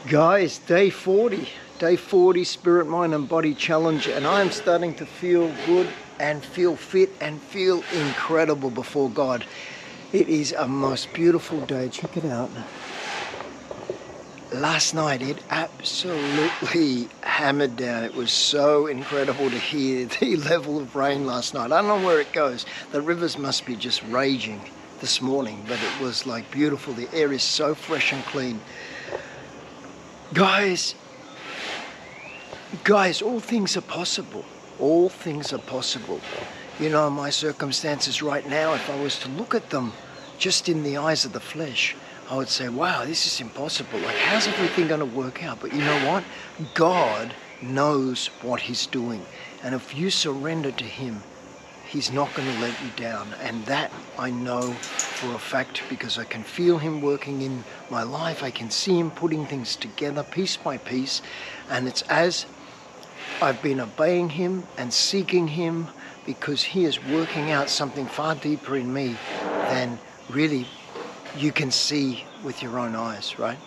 Guys, day 40 Spirit, Mind and Body Challenge, and I am starting to feel good and feel fit and feel incredible before God. It is a most beautiful day. Check it out. Last night it absolutely hammered down. It was so incredible to hear the level of rain last night. I don't know where it goes. The rivers must be just raging this morning, but it was like beautiful. The air is so fresh and clean. Guys, all things are possible. All things are possible. You know, my circumstances right now, if I was to look at them just in the eyes of the flesh, I would say, wow, this is impossible. Like, how's everything going to work out? But you know what? God knows what He's doing. And if you surrender to Him, He's not going to let you down. And that I know for a fact, because I can feel Him working in my life. I can see Him putting things together piece by piece. And it's as I've been obeying Him and seeking Him, because He is working out something far deeper in me than really you can see with your own eyes, right?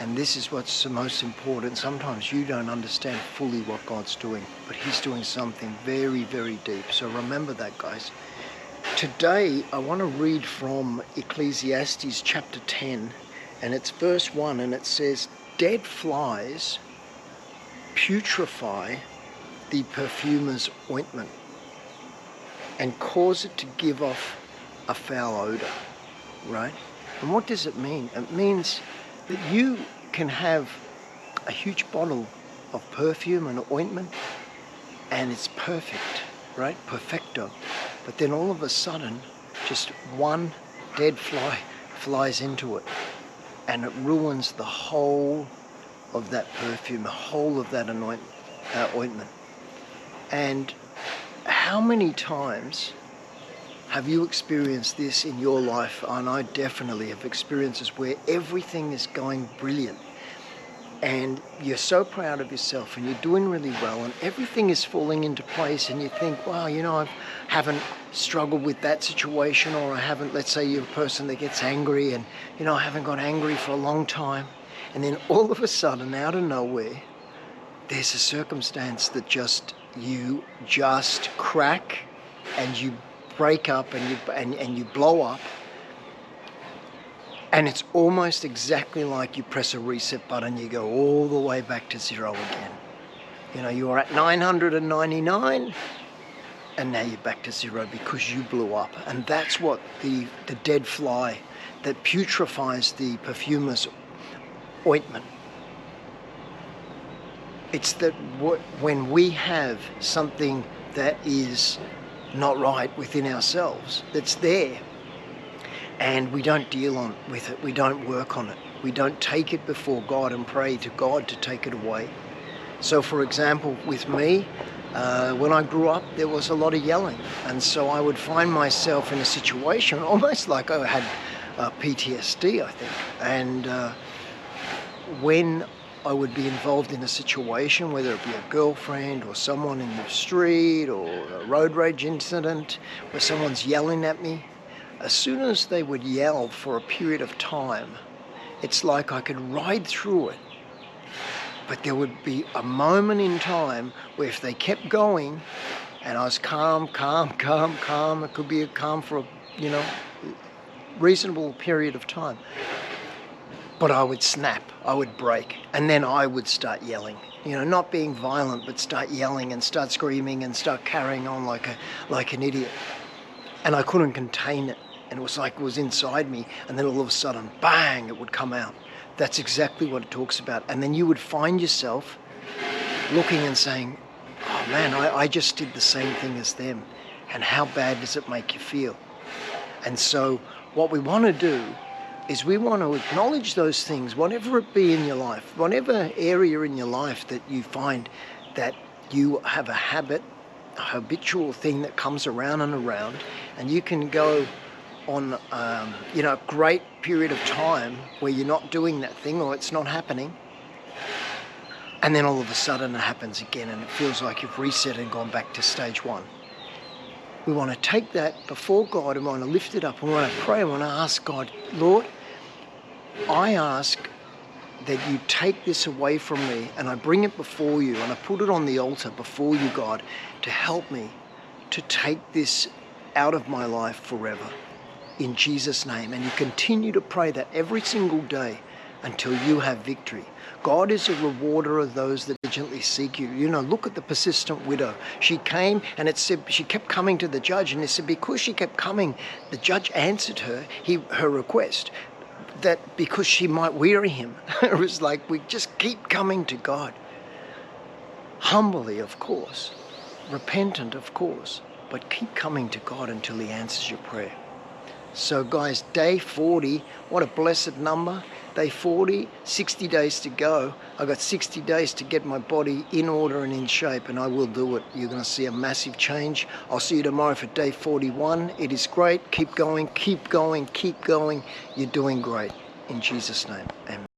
And this is what's the most important. Sometimes you don't understand fully what God's doing, but He's doing something very, very deep. So remember that, guys. Today, I want to read from Ecclesiastes chapter 10, and it's verse 1, and it says, "Dead flies putrefy the perfumer's ointment and cause it to give off a foul odor," right? And what does it mean? It means that you can have a huge bottle of perfume and ointment and it's perfect, right? Perfecto. But then all of a sudden, just one dead fly flies into it and it ruins the whole of that perfume, the whole of that ointment. And how many times have you experienced this in your life? And I definitely have experiences where everything is going brilliant and you're so proud of yourself and you're doing really well and everything is falling into place and you think, wow, you know, I haven't struggled with that situation, or I haven't, let's say you're a person that gets angry and, you know, I haven't got angry for a long time. And then all of a sudden, out of nowhere, there's a circumstance that you just crack and you break up and you blow up, and it's almost exactly like you press a reset button, you go all the way back to zero again. You know, you were at 999 and now you're back to zero because you blew up. And that's what the dead fly that putrefies the perfumer's ointment. It's that when we have something that is not right within ourselves, that's there, and we don't deal with it, we don't work on it, we don't take it before God and pray to God to take it away. So for example, with me, when I grew up, there was a lot of yelling, and so I would find myself in a situation almost like I had PTSD, I think. And when I would be involved in a situation, whether it be a girlfriend or someone in the street or a road rage incident where someone's yelling at me, as soon as they would yell for a period of time, it's like I could ride through it. But there would be a moment in time where if they kept going and I was calm, it could be a calm for a, you know, reasonable period of time. But I would snap, I would break, and then I would start yelling. You know, not being violent, but start yelling and start screaming and start carrying on like an idiot. And I couldn't contain it, and it was like it was inside me, and then all of a sudden, bang, it would come out. That's exactly what it talks about. And then you would find yourself looking and saying, oh man, I just did the same thing as them, and how bad does it make you feel? And so what we want to do is we want to acknowledge those things, whatever it be in your life, whatever area in your life that you find that you have a habit, a habitual thing that comes around and around, and you can go on a great period of time where you're not doing that thing or it's not happening, and then all of a sudden it happens again and it feels like you've reset and gone back to stage one. We want to take that before God and we want to lift it up and we want to pray and we want to ask God, Lord, I ask that you take this away from me, and I bring it before you, and I put it on the altar before you, God, to help me to take this out of my life forever. In Jesus' name. And you continue to pray that every single day until you have victory. God is a rewarder of those that diligently seek you. You know, look at the persistent widow. She came, and it said she kept coming to the judge, and it said because she kept coming, the judge answered her request, that because she might weary him. It was like, we just keep coming to God. Humbly, of course. Repentant, of course. But keep coming to God until he answers your prayer. So guys, day 40, what a blessed number. Day 40, 60 days to go. I got 60 days to get my body in order and in shape, and I will do it. You're going to see a massive change. I'll see you tomorrow for day 41. It is great. Keep going, keep going, keep going. You're doing great. In Jesus' name, amen.